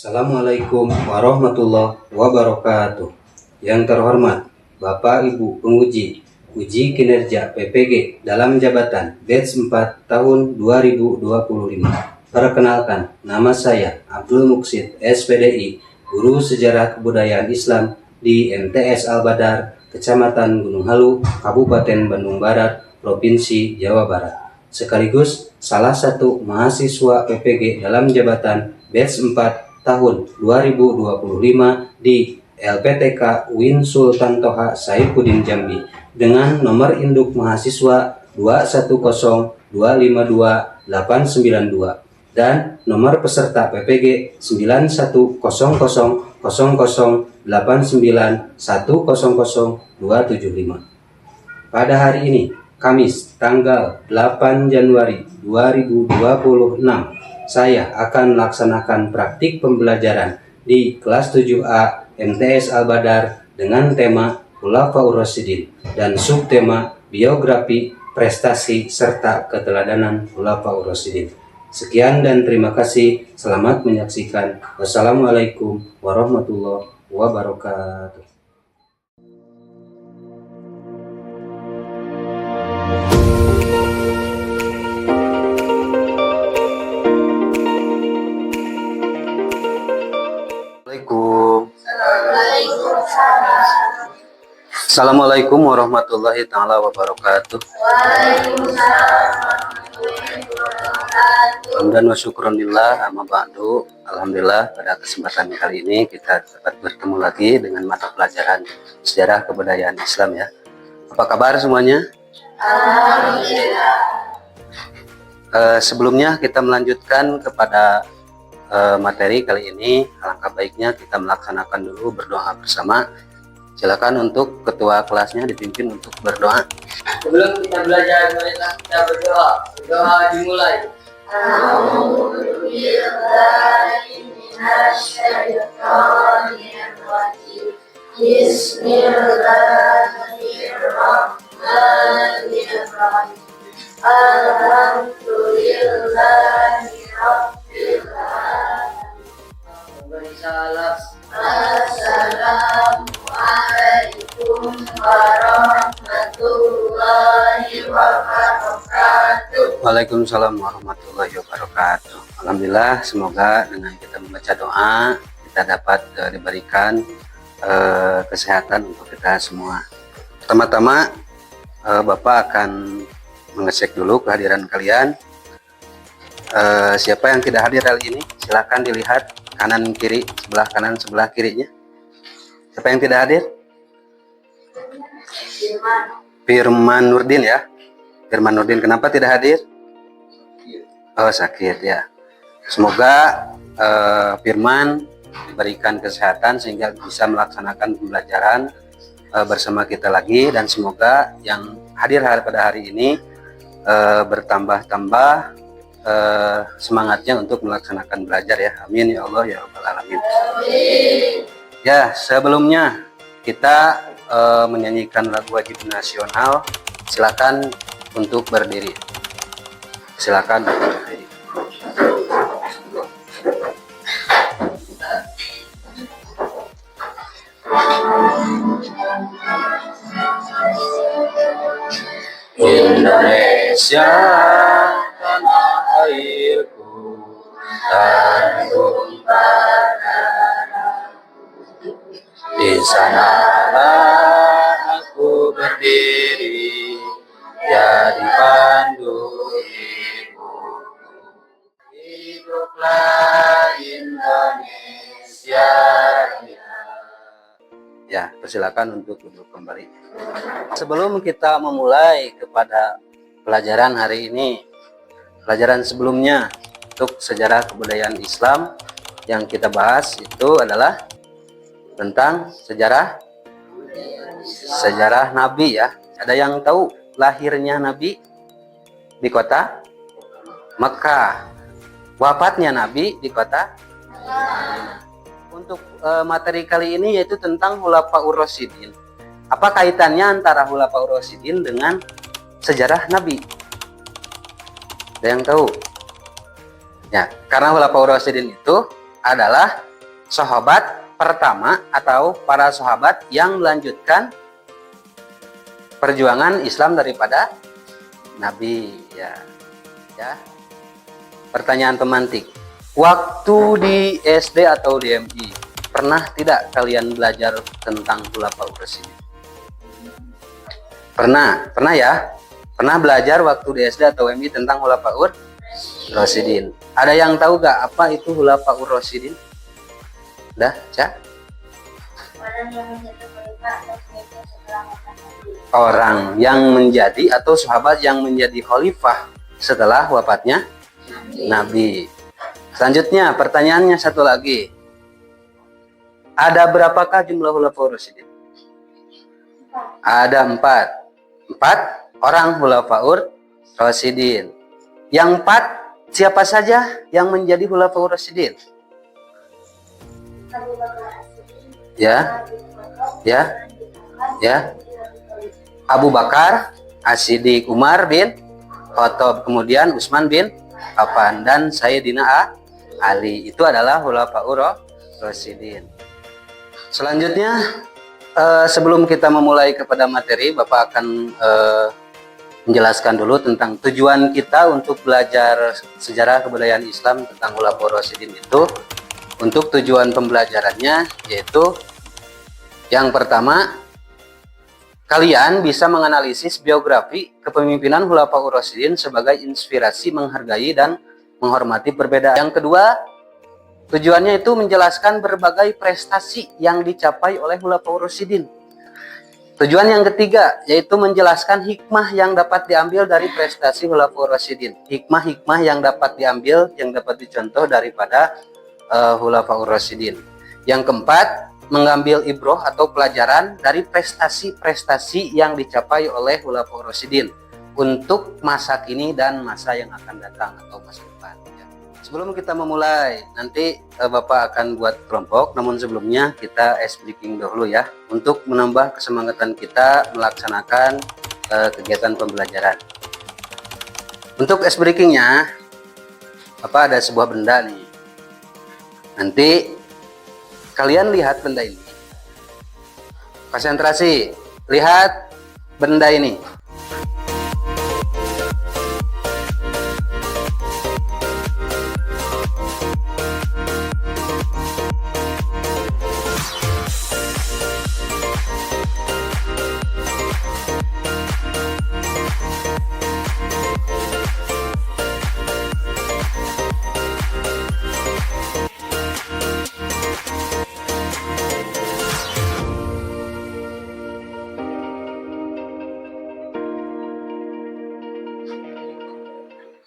Assalamualaikum warahmatullahi wabarakatuh. Yang terhormat Bapak Ibu Penguji Uji Kinerja PPG dalam jabatan Batch 4 tahun 2025. Perkenalkan, nama saya Abdul Muksid SPDI, Guru Sejarah Kebudayaan Islam di MTS Al-Badar, Kecamatan Gunung Halu, Kabupaten Bandung Barat, Provinsi Jawa Barat. Sekaligus salah satu mahasiswa PPG dalam jabatan Batch 4 tahun 2025 di LPTK UIN Sultan Toha Saifuddin Jambi dengan nomor induk mahasiswa 210252892 dan nomor peserta PPG 91000089100275. Pada hari ini, Kamis tanggal 8 Januari 2026, saya akan melaksanakan praktik pembelajaran di kelas 7A MTS Al-Badar dengan tema Khulafaur Rasyidin dan subtema biografi, prestasi, serta keteladanan Khulafaur Rasyidin. Sekian dan terima kasih. Selamat menyaksikan. Wassalamualaikum warahmatullahi wabarakatuh. Assalamualaikum warahmatullahi taala wabarakatuh. Hamdan wa syukron lillah, amma ba'du. Alhamdulillah, pada kesempatan kali ini kita dapat bertemu lagi dengan mata pelajaran sejarah kebudayaan Islam ya. Apa kabar semuanya? Alhamdulillah. Sebelumnya kita melanjutkan kepada materi kali ini. Alangkah baiknya kita melaksanakan dulu berdoa bersama. Silakan untuk ketua kelasnya dipimpin untuk berdoa. Sebelum kita belajar, marilah kita berdoa. Berdoa dimulai. Bismillahirrahmanirrahim. Alhamdulillahirabbil alamin. Assalamualaikum warahmatullahi wabarakatuh. Waalaikumsalam warahmatullahi wabarakatuh. Alhamdulillah, semoga dengan kita membaca doa kita dapat diberikan kesehatan untuk kita semua. Pertama-tama Bapak akan mengecek dulu kehadiran kalian. Siapa yang tidak hadir kali ini silakan dilihat kanan kiri, sebelah kanan sebelah kirinya. Siapa yang tidak hadir? Firman Nurdin ya. Firman Nurdin, kenapa tidak hadir? Oh, sakit ya. Semoga Firman diberikan kesehatan sehingga bisa melaksanakan pembelajaran bersama kita lagi, dan semoga yang hadir pada hari ini bertambah-tambah semangatnya untuk melaksanakan belajar ya. Amin ya Allah ya rabbal alamin. Ya, sebelumnya kita menyanyikan lagu wajib nasional. Silakan untuk berdiri. Silakan untuk berdiri. Indonesia tanah airku, tanah di sanalah aku berdiri, jadi pandu hiduplah Indonesia. Ya, persilakan untuk duduk kembali. Sebelum kita memulai kepada pelajaran hari ini, pelajaran sebelumnya untuk sejarah kebudayaan Islam yang kita bahas itu adalah tentang sejarah Nabi ya. Ada yang tahu lahirnya Nabi di kota Mekah, wafatnya Nabi di kota. Untuk materi kali ini yaitu tentang Khulafaur Rasyidin. Apa kaitannya antara Khulafaur Rasyidin dengan sejarah Nabi? Ada yang tahu? Ya, karena Khulafaur Rasyidin itu adalah sahabat pertama atau para sahabat yang melanjutkan perjuangan Islam daripada Nabi ya. Pertanyaan pemantik. Waktu di SD atau di MI pernah tidak kalian belajar tentang Khulafaur Rasyidin? Pernah ya? Pernah belajar waktu di SD atau MI tentang Khulafaur Rasyidin. Ada yang tahu gak apa itu Khulafaur Rasyidin? Dah, Cak? Orang yang menjadi atau sahabat yang menjadi khalifah setelah wafatnya Nabi. Selanjutnya pertanyaannya satu lagi. Ada berapakah jumlah Khulafaur Rasyidin? Ada 4 orang Khulafaur Rasyidin. Yang 4 siapa saja yang menjadi Khulafaur Rasyidin? Ya. Abu Bakar, As-Siddiq, Umar bin Khattab, kemudian Utsman bin Affan, dan Sayyidina Ali. Itu adalah Khulafaur Rasyidin. Selanjutnya, sebelum kita memulai kepada materi, Bapak akan menjelaskan dulu tentang tujuan kita untuk belajar sejarah kebudayaan Islam tentang Khulafaur Rasyidin itu. Untuk tujuan pembelajarannya yaitu yang pertama, kalian bisa menganalisis biografi kepemimpinan Khulafaur Rasyidin sebagai inspirasi menghargai dan menghormati perbedaan. Yang kedua, tujuannya itu menjelaskan berbagai prestasi yang dicapai oleh Khulafaur Rasyidin. Tujuan yang ketiga yaitu menjelaskan hikmah yang dapat diambil dari prestasi Khulafaur Rasyidin. Hikmah-hikmah yang dapat diambil, yang dapat dicontoh daripada Khulafaur Rasyidin. Yang keempat, mengambil ibroh atau pelajaran dari prestasi-prestasi yang dicapai oleh Khulafaur Rasyidin untuk masa kini dan masa yang akan datang atau masa depan. Sebelum kita memulai, nanti Bapak akan buat kelompok, namun sebelumnya kita ice breaking dahulu ya, untuk menambah kesemangatan kita melaksanakan kegiatan pembelajaran. Untuk ice breakingnya, Bapak ada sebuah benda nih. Nanti kalian lihat benda ini. Konsentrasi, lihat benda ini.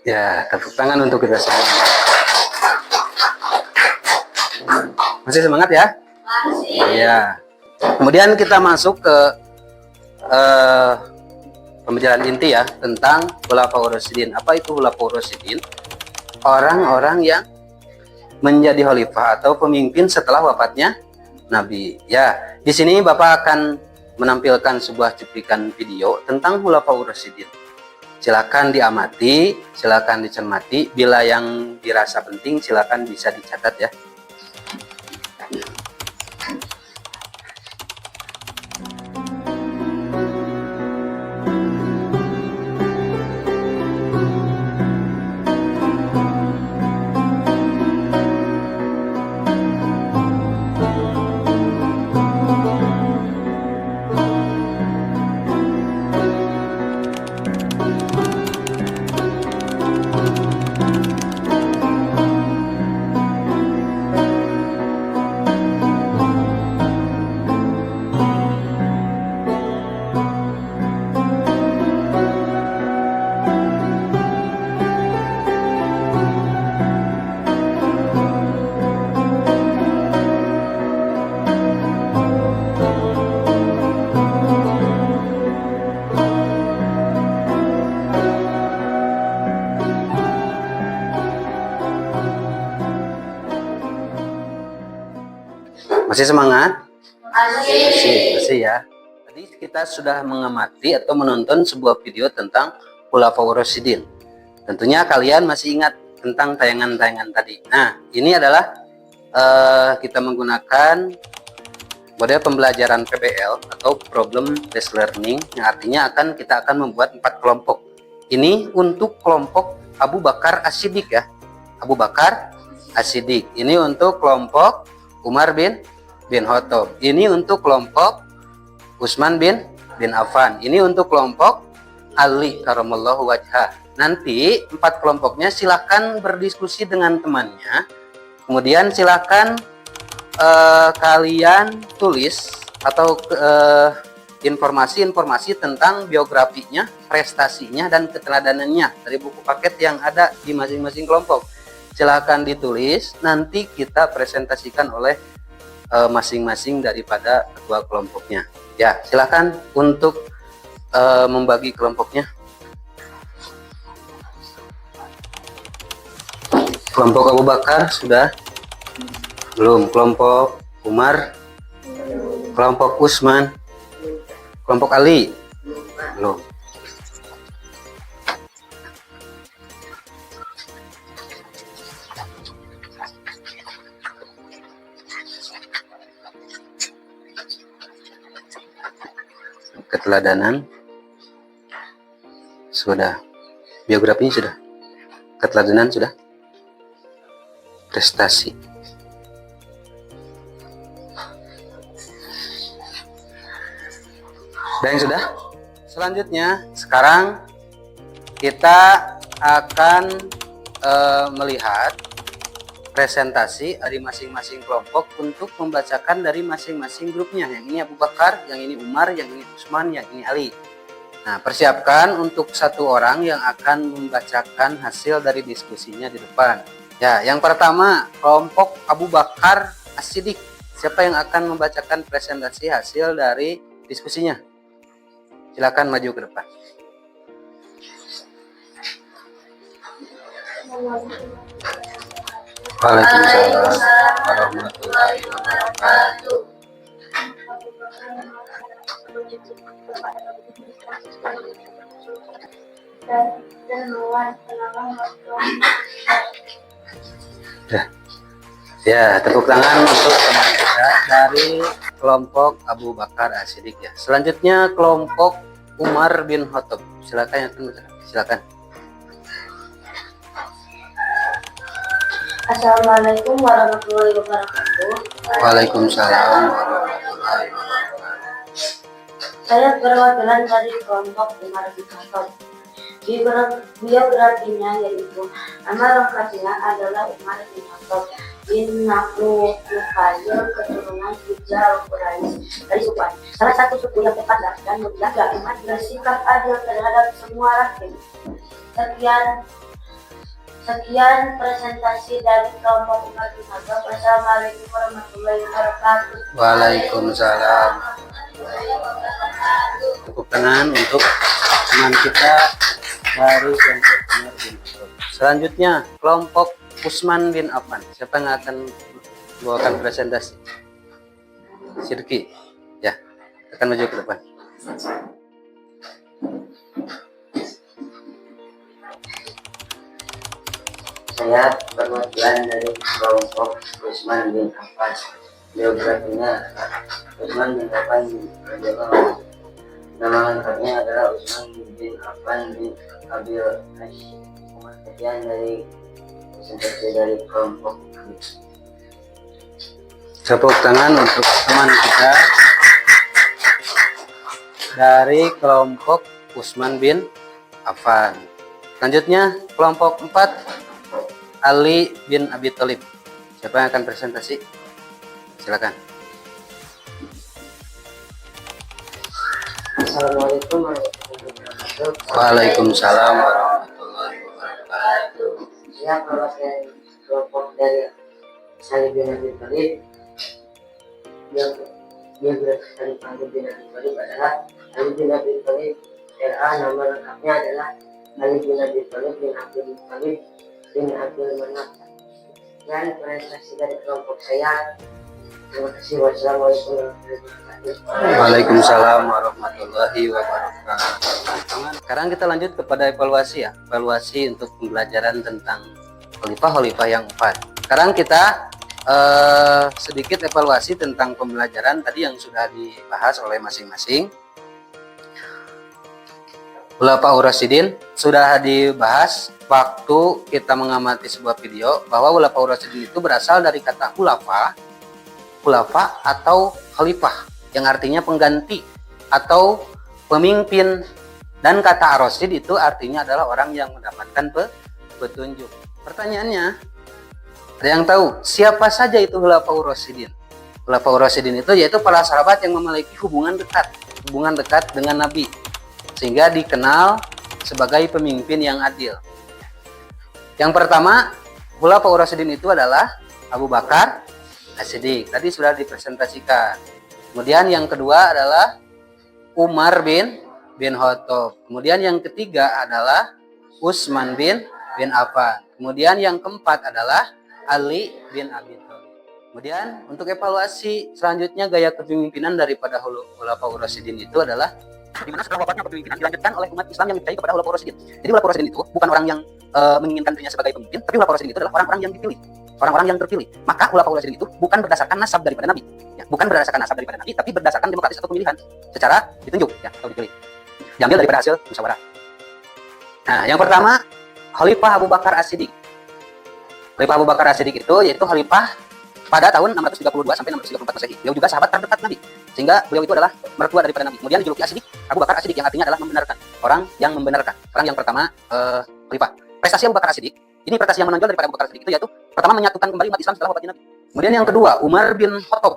Ya, tepuk tangan untuk kita semua. Masih semangat ya? Masih. Ya. Kemudian kita masuk ke pembelajaran inti ya tentang Khulafaur Rasyidin. Apa itu Khulafaur Rasyidin? Orang-orang yang menjadi khalifah atau pemimpin setelah wafatnya Nabi. Ya, di sini Bapak akan menampilkan sebuah cuplikan video tentang Khulafaur Rasyidin. Silakan diamati, silakan dicermati. Bila yang dirasa penting, silakan bisa dicatat ya. Masih semangat? Masih ya. Tadi kita sudah mengamati atau menonton sebuah video tentang Khulafaur Rasyidin. Tentunya kalian masih ingat tentang tayangan-tayangan tadi. Nah, ini adalah kita menggunakan model pembelajaran PBL atau problem based learning, yang artinya kita akan membuat 4 kelompok. Ini untuk kelompok Abu Bakar As-Siddiq ya. Abu Bakar As-Siddiq. Ini untuk kelompok Umar bin Khattab. Ini untuk kelompok Utsman bin Affan. Ini untuk kelompok Ali karamallahu wajhah. Nanti 4 kelompoknya silahkan berdiskusi dengan temannya. Kemudian silahkan kalian tulis atau informasi-informasi tentang biografinya, prestasinya, dan keteladanannya dari buku paket yang ada di masing-masing kelompok. Silahkan ditulis, nanti kita presentasikan oleh masing-masing daripada ketua kelompoknya. Ya, silahkan untuk membagi kelompoknya. Kelompok Abu Bakar sudah? Belum. Kelompok Umar? Kelompok Utsman? Kelompok Ali? Belum. Keteladanan sudah. Biografinya sudah. Keteladanan sudah. Prestasi. Dan sudah. Selanjutnya, sekarang kita akan melihat presentasi dari masing-masing kelompok untuk membacakan dari masing-masing grupnya. Yang ini Abu Bakar, yang ini Umar, yang ini Utsman, yang ini Ali. Nah, persiapkan untuk 1 orang yang akan membacakan hasil dari diskusinya di depan. Ya, yang pertama kelompok Abu Bakar As-Siddiq. Siapa yang akan membacakan presentasi hasil dari diskusinya? Silakan maju ke depan. Waalaikumsalam warahmatullahi wabarakatuh. Ya, tepuk tangan untuk teman kita dari kelompok Abu Bakar As-Siddiq ya. Selanjutnya kelompok Umar bin Khattab. Silakan yang akan bicara. Silakan. Assalamualaikum warahmatullahi wabarakatuh. Waalaikumsalam warahmatullahi wabarakatuh. Saya perwakilan dari kelompok Umar bin Khattab. Biografinya yaitu nama lengkapnya adalah Umar bin Khattab bin Nufail, keturunan Hijal Quraisy dari Supan. Salah satu suku yang tepat dan mulia umat bersikap adil terhadap semua rakyat. Sekian presentasi dari kelompok Umar bin Khattab. Wassalamualaikum warahmatullahi wabarakatuh. Waalaikumsalam. Tepuk tangan untuk teman kita dari kelompok Umar bin Khattab. Selanjutnya kelompok Utsman bin Affan. Siapa yang akan membawakan presentasi? Siddiqi. Ya, akan maju ke depan. Saya perwakilan dari kelompok Utsman bin Affan. Biografinya Utsman bin Affan adalah nama lengkapnya adalah Utsman bin Affan bin Abil Hashim. Sekian dari presentasi dari kelompok kami. Tepuk tangan untuk teman kita dari kelompok Utsman bin Affan. Selanjutnya kelompok 4 Ali bin Abi Thalib. Siapa yang akan presentasi? Silakan. Assalamualaikum warahmatullahi wabarakatuh. Waalaikumsalam warahmatullahi wabarakatuh. Saya perwakilan kelompok dari Ali bin Abi Thalib. Biografi Ali bin Abi Thalib adalah Ali bin Abi Thalib RA. Nama lengkapnya adalah Ali bin Abi Thalib bin Abdul Muthalib bin Abdul Manaf. Dan prestasi dari kelompok saya. Terima kasih. Wassalamualaikum warahmatullahi wabarakatuh. Waalaikumsalam warahmatullahi wabarakatuh. Sekarang kita lanjut kepada evaluasi ya. Evaluasi untuk pembelajaran tentang khalifah-khalifah yang 4. Sekarang kita sedikit evaluasi tentang pembelajaran tadi yang sudah dibahas oleh masing-masing. Khulafaur Rasyidin sudah dibahas waktu kita mengamati sebuah video bahwa Khulafaur Rasyidin itu berasal dari kata khulafa atau khalifah yang artinya pengganti atau pemimpin, dan kata ar-rasyid itu artinya adalah orang yang mendapatkan petunjuk. Pertanyaannya, ada yang tahu siapa saja itu Khulafaur Rasyidin? Khulafaur Rasyidin itu yaitu para sahabat yang memiliki hubungan dekat dengan Nabi, sehingga dikenal sebagai pemimpin yang adil. Yang pertama, Khulafaur Rasyidin itu adalah Abu Bakar As-Siddiq. Tadi sudah dipresentasikan. Kemudian yang kedua adalah Umar bin Khattab. Kemudian yang ketiga adalah Utsman bin Affan. Kemudian yang keempat adalah Ali bin Abi Thalib. Kemudian untuk evaluasi selanjutnya gaya kepemimpinan daripada Khulafaur Rasyidin itu adalah di mana setelah wafatnya kepemimpinan dilanjutkan oleh umat Islam yang dipercaya kepada Khulafaur Rasyidin. Jadi Khulafaur Rasyidin itu bukan orang yang menginginkan dirinya sebagai pemimpin, tapi Khulafaur Rasyidin itu adalah orang-orang yang dipilih, orang-orang yang terpilih. Maka Khulafaur Rasyidin itu bukan berdasarkan nasab daripada Nabi, ya, bukan berdasarkan nasab daripada Nabi, tapi berdasarkan demokratis atau pemilihan secara ditunjuk, ya, atau dipilih, diambil daripada hasil musyawarah. Nah, yang pertama Khalifah Abu Bakar As-Siddiq. Khalifah Abu Bakar As-Siddiq itu yaitu khalifah pada tahun 632 sampai 634 Masehi. Beliau juga sahabat terdekat Nabi, sehingga beliau itu adalah mertua daripada Nabi. Kemudian dijuluki As-Siddiq, Abu Bakar As-Siddiq, yang artinya adalah membenarkan, orang yang membenarkan. Orang yang pertama khalifah. Prestasi Abu Bakar As-Siddiq, ini prestasi yang menonjol daripada Abu Bakar As-Siddiq itu yaitu pertama menyatukan kembali umat Islam setelah wafatnya Nabi. Kemudian yang kedua Umar bin Khattab.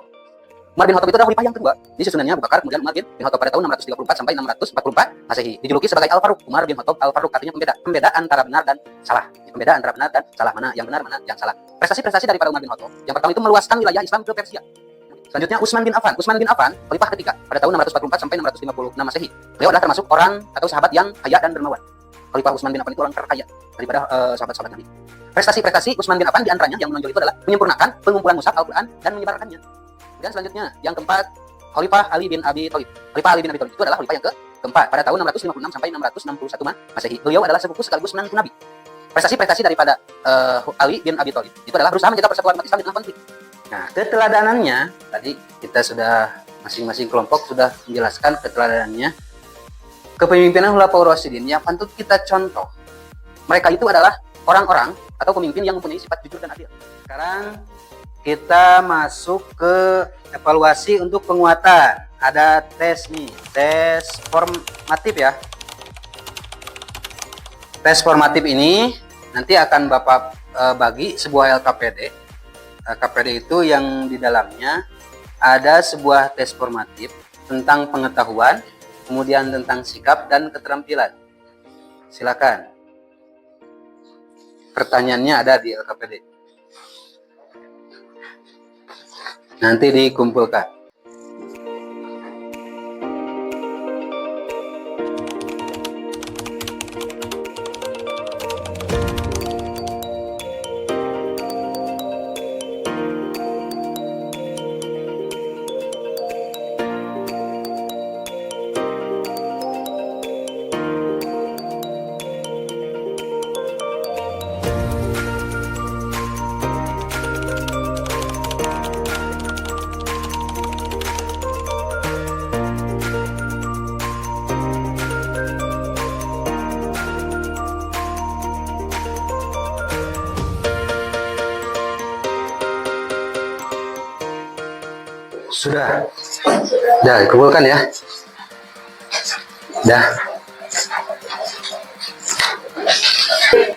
Umar bin Khattab itu adalah khalifah yang kedua. Ini susunannya Abu Bakar, kemudian Umar bin Khattab pada tahun 634 sampai 644 Masehi. Dijuluki sebagai Al-Faruq. Umar bin Khattab Al-Faruq, artinya pembeda antara benar dan salah. Pembeda antara benar dan salah, mana yang benar, mana yang salah. Prestasi-prestasi daripada Umar bin Khattab, yang pertama itu meluaskan wilayah Islam ke Persia. Selanjutnya Utsman bin Affan. Utsman bin Affan khalifah ketiga pada tahun 644 sampai 656 Masehi. Beliau adalah termasuk orang atau sahabat yang kaya dan dermawan. Khalifah Utsman bin Affan itu orang terkaya daripada sahabat-sahabat Nabi. Prestasi-prestasi Utsman bin Affan diantaranya yang menonjol itu adalah menyempurnakan pengumpulan mushaf Al-Quran dan menyebarkannya. Dan selanjutnya yang keempat Khalifah Ali bin Abi Thalib. Khalifah Ali bin Abi Thalib itu adalah khalifah yang keempat pada tahun 656 sampai 661 Masehi. Beliau adalah sepupu sekaligus menantu Nabi. Prestasi-prestasi daripada Ali bin Abi Thalib itu adalah berusaha menjaga persatuan umat Islam di tengah konflik. Nah, keteladanannya tadi kita sudah masing-masing kelompok sudah menjelaskan keteladanannya. Kepemimpinan Khulafaur Rasyidin yang patut kita contoh. Mereka itu adalah orang-orang atau pemimpin yang mempunyai sifat jujur dan adil. Sekarang kita masuk ke evaluasi untuk penguatan. Ada tes nih, tes formatif ya. Tes formatif ini nanti akan Bapak bagi sebuah LKPD. LKPD itu yang di dalamnya ada sebuah tes formatif tentang pengetahuan, kemudian tentang sikap dan keterampilan. Silakan. Pertanyaannya ada di LKPD. Nanti dikumpulkan. Sudah dikumpulkan ya. Dah.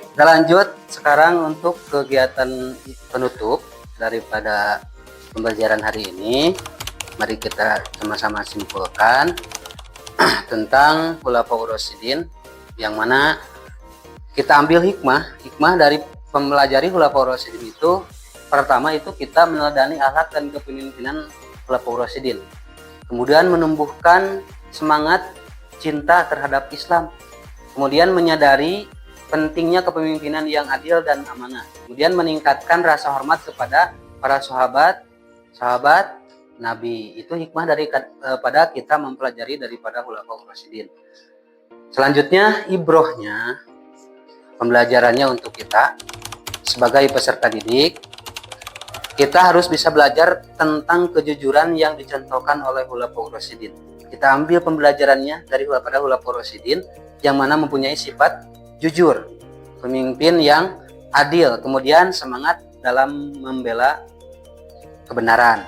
Kita lanjut sekarang untuk kegiatan penutup daripada pembelajaran hari ini. Mari kita sama-sama simpulkan tentang Khulafaur Rasyidin, yang mana kita ambil hikmah dari mempelajari Khulafaur Rasyidin itu. Pertama itu kita meneladani akhlak dan kepemimpinan Khulafaur Rasyidin. Kemudian menumbuhkan semangat cinta terhadap Islam. Kemudian menyadari pentingnya kepemimpinan yang adil dan amanah. Kemudian meningkatkan rasa hormat kepada para sahabat Nabi. Itu hikmah pada kita mempelajari daripada Khulafaur Rasyidin. Selanjutnya ibrohnya, pembelajarannya untuk kita sebagai peserta didik. kita harus bisa belajar tentang kejujuran yang dicontohkan oleh Khulafaur Rasyidin. Kita ambil pembelajarannya dari pada Khulafaur Rasyidin yang mana mempunyai sifat jujur, pemimpin yang adil, kemudian semangat dalam membela kebenaran.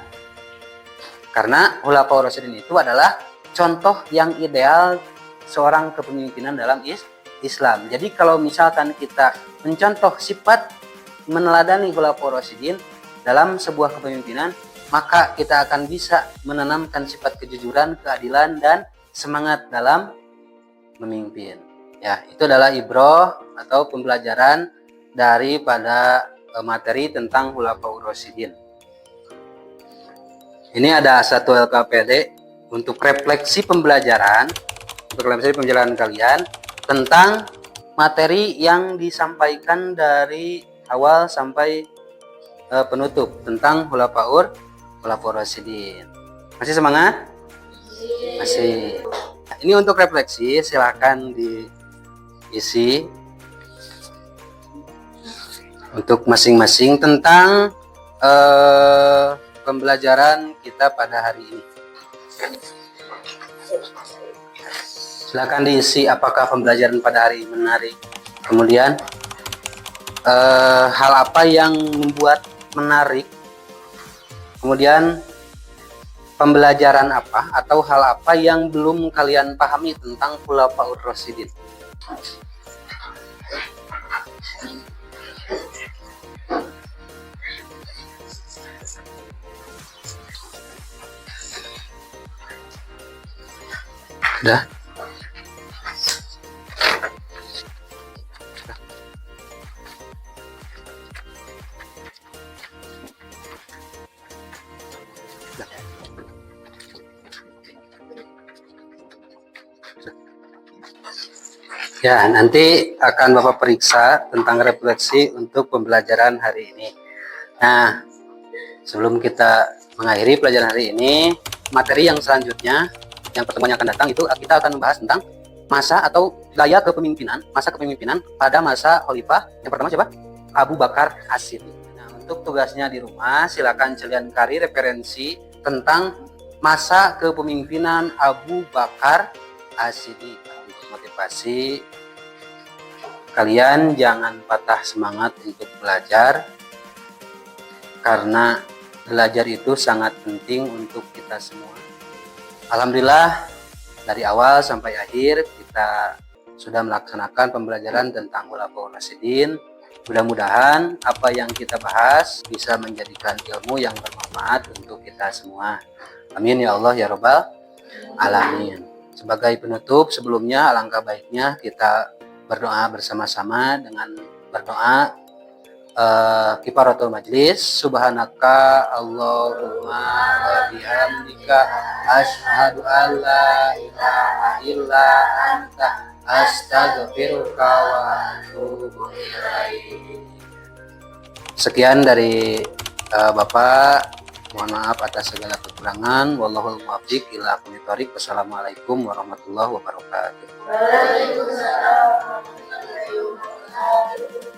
Karena Khulafaur Rasyidin itu adalah contoh yang ideal seorang kepemimpinan dalam Islam. Jadi kalau misalkan kita mencontoh sifat meneladani Khulafaur Rasyidin dalam sebuah kepemimpinan, maka kita akan bisa menanamkan sifat kejujuran, keadilan, dan semangat dalam memimpin. Ya, itu adalah ibroh atau pembelajaran daripada materi tentang Khulafaur Rasyidin. Ini ada satu LKPD untuk refleksi pembelajaran kalian tentang materi yang disampaikan dari awal sampai penutup tentang Khulafaur Rasyidin. Masih semangat? Masih. Nah, ini untuk refleksi, silakan diisi untuk masing-masing tentang pembelajaran kita pada hari ini. Silakan diisi apakah pembelajaran pada hari ini menarik. Kemudian hal apa yang membuat menarik. Kemudian pembelajaran apa atau hal apa yang belum kalian pahami tentang Khulafaur Rasyidin. Udah? Ya, nanti akan Bapak periksa tentang refleksi untuk pembelajaran hari ini. Nah, sebelum kita mengakhiri pelajaran hari ini, materi yang selanjutnya, yang pertemuan yang akan datang itu kita akan membahas tentang masa atau gaya kepemimpinan, masa kepemimpinan pada masa Khalifah. Yang pertama siapa? Abu Bakar As-Siddiq. Nah, untuk tugasnya di rumah, silakan kalian cari referensi tentang masa kepemimpinan Abu Bakar As-Siddiq. Untuk motivasi kalian jangan patah semangat untuk belajar, karena belajar itu sangat penting untuk kita semua. Alhamdulillah dari awal sampai akhir kita sudah melaksanakan pembelajaran tentang Khulafaur Rasyidin. Mudah-mudahan apa yang kita bahas bisa menjadikan ilmu yang bermanfaat untuk kita semua. Amin ya Allah ya Rabbal Alamin. Sebagai penutup, sebelumnya alangkah baiknya kita berdoa bersama-sama dengan berdoa kifaratul majlis. Subhanaka Allahumma wa bihamdika asyhadu an la ilaha illa anta astaghfiruka wa atubu ilaik. Sekian dari Bapak. Mohon maaf atas segala kekurangan. Wallahul muwaffiq ila aqwamit thoriq. Wassalamualaikum warahmatullahi wabarakatuh. Waalaikumsalam warahmatullahi wabarakatuh.